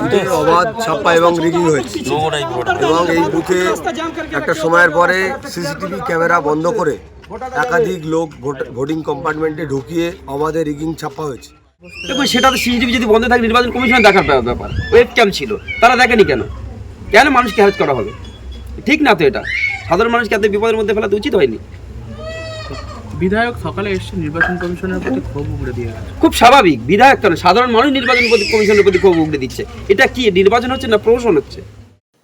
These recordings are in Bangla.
বুথে অবাধ ছাপ্পা এবং রিগিং হয়েছে এবং এই বুথে একটা সময়ের পরে সিসিটিভি ক্যামেরা বন্ধ করে একাধিক লোক ভোটিং কম্পার্টমেন্টে ঢুকিয়ে অবাধে রিগিং ছাপ্পা হয়েছে। দেখুন, সেটা তো সিসিটিভি যদি বন্ধ থাকে নির্বাচন কমিশন দেখার ব্যাপার। ওয়েব ক্যাম ছিল, তারা দেখেনি কেন? কেন মানুষকে হ্যারাস করা হবে? ঠিক না তো, এটা সাধারণ মানুষকে এত বিপদের মধ্যে ফেলা তো উচিত হয়নি। বিধায়ক সকালে এসে নির্বাচন কমিশনের প্রতি ক্ষোভ উগড়ে দিয়ে গেছে। খুব স্বাভাবিক, বিধায়ক কেন, সাধারণ মানুষ নির্বাচন কমিশনের প্রতি ক্ষোভ উগড়ে দিচ্ছে। এটা কি নির্বাচন হচ্ছে না প্রহসন হচ্ছে?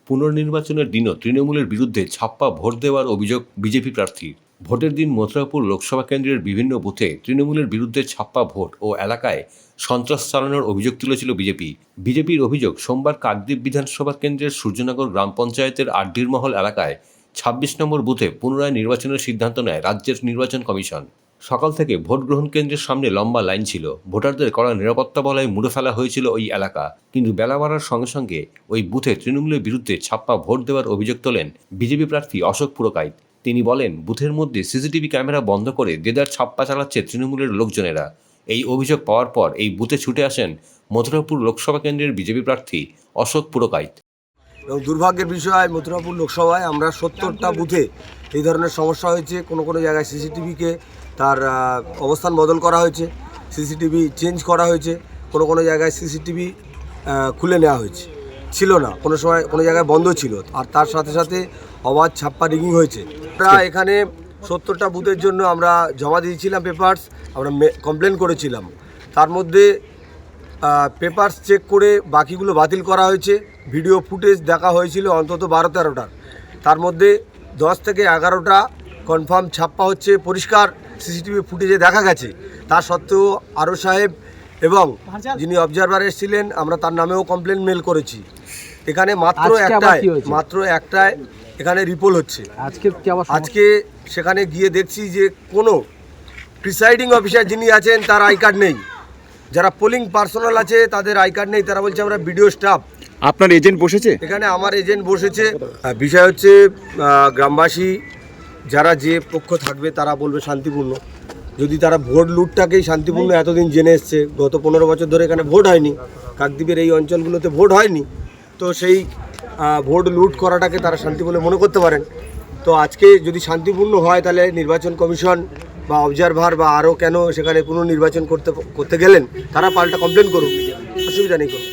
পুনর্নির্বাচনের দিনও তৃণমূলের বিরুদ্ধে ছাপ্পা ভোট দেওয়ার অভিযোগ বিজেপি প্রার্থীর। ভোটের দিন মথুরাপুর লোকসভা কেন্দ্রের বিভিন্ন বুথে তৃণমূলের বিরুদ্ধে ছাপ্পা ভোট ও এলাকায় সন্ত্রাস চালানোর অভিযোগ তুলেছিল বিজেপি। বিজেপির অভিযোগ, সোমবার কাকদ্বীপ বিধানসভা কেন্দ্রের সূর্যনগর গ্রাম পঞ্চায়েতের আড্ডির মহল এলাকায় ২৬ নম্বর বুথে পুনরায় নির্বাচনের সিদ্ধান্ত নেয় রাজ্যের নির্বাচন কমিশন। সকাল থেকে ভোট গ্রহণ কেন্দ্রের সামনে লম্বা লাইন ছিল। ভোটারদের কড়া নিরাপত্তা বলয়ে মুড়ে ফেলা হয়েছিল ওই এলাকা। কিন্তু বেলা বাড়ার সঙ্গে সঙ্গে ওই বুথে তৃণমূলের বিরুদ্ধে ছাপ্পা ভোট দেওয়ার অভিযোগ তোলেন বিজেপি প্রার্থী অশোক পুরকাইত। তিনি বলেন, বুথের মধ্যে সিসিটিভি ক্যামেরা বন্ধ করে দেদার ছাপ্পা চালাচ্ছে তৃণমূলের লোকজনেরা। এই অভিযোগ পাওয়ার পর এই বুথে ছুটে আসেন মথুরাপুর লোকসভা কেন্দ্রের বিজেপি প্রার্থী অশোক পুরকাইত। এবং দুর্ভাগ্যের বিষয়, মথুরাপুর লোকসভায় আমরা ৭০টা বুথে এই ধরনের সমস্যা হয়েছে। কোনো কোনো জায়গায় সিসিটিভিকে তার অবস্থান বদল করা হয়েছে, সিসিটিভি চেঞ্জ করা হয়েছে, কোনো কোনো জায়গায় সিসিটিভি খুলে নেওয়া হয়েছে, ছিল না, কোনো সময় কোনো জায়গায় বন্ধ ছিল। আর তার সাথে সাথে অবাধ ছাপ্পা রিগিং হয়েছে। আমরা এখানে ৭০টা বুথের জন্য আমরা জমা দিয়েছিলাম পেপারস, আমরা কমপ্লেন করেছিলাম। তার মধ্যে পেপারস চেক করে বাকিগুলো বাতিল করা হয়েছে। ভিডিও ফুটেজ দেখা হয়েছিল অন্তত ১২-১৩টার, তার মধ্যে ১০ থেকে ১১টা কনফার্ম ছাপ্পা হচ্ছে, পরিষ্কার সিসিটিভি ফুটেজে দেখা গেছে। তা সত্ত্বেও আরও সাহেব এবং যিনি অবজারভার এসেছিলেন, আমরা তার নামেও কমপ্লেন মেল করেছি। এখানে মাত্র একটায় এখানে রিপোল হচ্ছে। আজকে সেখানে গিয়ে দেখছি যে কোনো প্রিসাইডিং অফিসার যিনি আছেন তার আই কার্ড নেই, যারা পোলিং পার্সোনাল আছে তাদের আই কার্ড নেই। তারা বলছে আমরা বিডিও স্টাফ। আপনার এজেন্ট বসেছে এখানে? আমার এজেন্ট বসেছে। বিষয় হচ্ছে গ্রামবাসী যারা যে পক্ষ থাকবে তারা বলবে শান্তিপূর্ণ। যদি তারা ভোট লুটটাকেই শান্তিপূর্ণ এতদিন জেনে এসছে, গত ১৫ বছর ধরে এখানে ভোট হয়নি, কাকদ্বীপের এই অঞ্চলগুলোতে ভোট হয়নি, তো সেই ভোট লুট করাটাকে তারা শান্তি বলে মনে করতে পারেন। তো আজকে যদি শান্তিপূর্ণ হয় তাহলে নির্বাচন কমিশন বা অবজারভার বা আরও কেন সেখানে পুনর্নির্বাচন করতে গেলেন, তারা পাল্টা কমপ্লেন করুক, অসুবিধা নেই কোনো।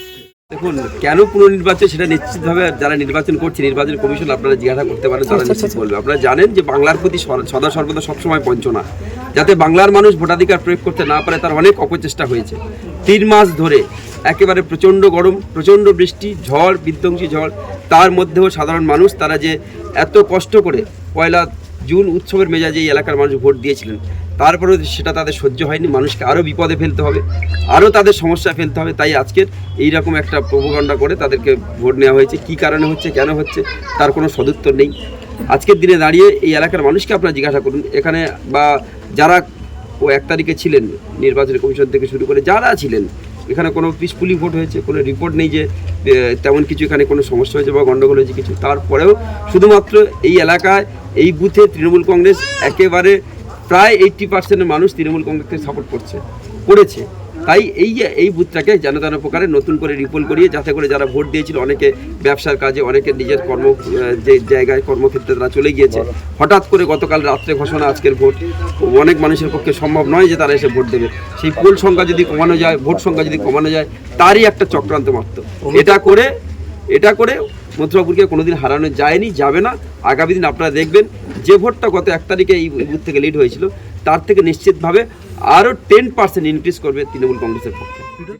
দেখুন, কেন পুনর্নির্বাচন সেটা নিশ্চিতভাবে যারা নির্বাচন করছে, নির্বাচন কমিশন আপনারা জিজ্ঞাসা করতে পারেন, তারা নিশ্চিত বলবে। আপনারা জানেন যে বাংলার প্রতি সদা সর্বদা সবসময় বঞ্চনা, যাতে বাংলার মানুষ ভোটাধিকার প্রয়োগ করতে না পারে তার অনেক অপচেষ্টা হয়েছে। ৩ মাস ধরে একেবারে প্রচণ্ড গরম, প্রচণ্ড বৃষ্টি, ঝড়, বিধ্বংসী ঝড়, তার মধ্যেও সাধারণ মানুষ তারা যে এত কষ্ট করে ১ জুন উৎসবের মেজাজে এই এলাকার মানুষ ভোট দিয়েছিলেন, তারপরেও সেটা তাদের সহ্য হয়নি। মানুষকে আরও বিপদে ফেলতে হবে, আরও তাদের সমস্যায় ফেলতে হবে। তাই আজকের এইরকম একটা প্রোপাগান্ডা করে তাদেরকে ভোট নেওয়া হয়েছে। কী কারণে হচ্ছে, কেন হচ্ছে, তার কোনো সদুত্তর নেই। আজকের দিনে দাঁড়িয়ে এই এলাকার মানুষকে আপনারা জিজ্ঞাসা করুন, এখানে বা যারা ১ তারিখে ছিলেন নির্বাচন কমিশন থেকে শুরু করে যারা ছিলেন, এখানে কোনো পিসফুলি ভোট হয়েছে, কোনো রিপোর্ট নেই যে তেমন কিছু এখানে কোনো সমস্যা হয়েছে বা গণ্ডগোল হয়েছে কিছু। তারপরেও শুধুমাত্র এই এলাকায় এই বুথে তৃণমূল কংগ্রেস একেবারে প্রায় 80% মানুষ তৃণমূল কংগ্রেসকে সাপোর্ট করেছে। তাই এই বুথটাকে যেন তেন প্রকারে নতুন করে রিপোল করিয়ে, যাতে করে যারা ভোট দিয়েছিল, অনেকে ব্যবসার কাজে, অনেকে নিজের যে জায়গায় কর্মক্ষেত্রে তারা চলে গিয়েছে, হঠাৎ করে গতকাল রাত্রে ঘোষণা আজকের ভোট, অনেক মানুষের পক্ষে সম্ভব নয় যে তারা এসে ভোট দেবে। সেই পোল সংখ্যা যদি কমানো যায়, ভোট সংখ্যা যদি কমানো যায়, তারই একটা চক্রান্ত মাত্র। এটা করে মথুরাপুরকে কোনোদিন হারানো যায়নি, যাবে না। আগামী দিন আপনারা দেখবেন যে ভোটটা গত ১ তারিখে এই বুথ থেকে লিড হয়েছিল, তার থেকে নিশ্চিতভাবে আরও 10% ইনক্রিজ করবে তৃণমূল কংগ্রেসের পক্ষে।